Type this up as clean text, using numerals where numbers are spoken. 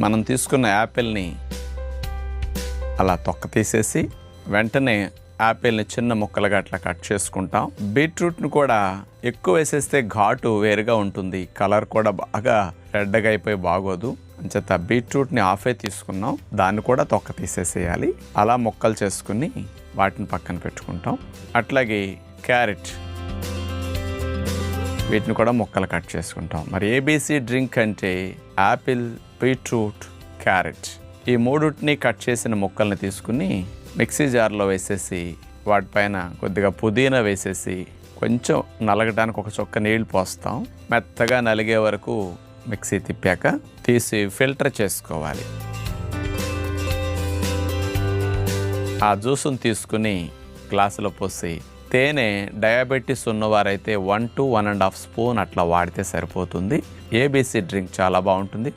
మనం తీసుకున్న యాపిల్ని అలా తొక్క తీసేసి వెంటనే యాపిల్ని చిన్న ముక్కలుగా అట్లా కట్ చేసుకుంటాం. బీట్రూట్ను కూడా ఎక్కువ వేసేస్తే ఘాటు వేరుగా ఉంటుంది, కలర్ కూడా బాగా రెడ్గా అయిపోయి బాగోదు. అంచేత బీట్రూట్ని హాఫే తీసుకున్నాం, దాన్ని కూడా తొక్క తీసేసేయాలి. అలా ముక్కలు చేసుకుని వాటిని పక్కన పెట్టుకుంటాం. అట్లాగే క్యారెట్, వీటిని కూడా ముక్కలు కట్ చేసుకుంటాం. మరి ఏబీసీ డ్రింక్ అంటే యాపిల్, బీట్రూట్, క్యారెట్ ఈ మూడుటిని కట్ చేసిన ముక్కల్ని తీసుకుని మిక్సీ జార్లో వేసేసి వాటిపైన కొద్దిగా పుదీనా వేసేసి కొంచెం నలగడానికి ఒక చొక్క నీళ్ళు పోస్తాం. మెత్తగా నలిగే వరకు మిక్సీ తిప్పాక తీసి ఫిల్టర్ చేసుకోవాలి. ఆ జ్యూస్ని తీసుకుని గ్లాసులో పోసి తేనె డయాబెటీస్ ఉన్నవారైతే 1 to 1.5 స్పూన్ అట్లా వాడితే సరిపోతుంది. ఏబీసీ డ్రింక్ చాలా బాగుంటుంది.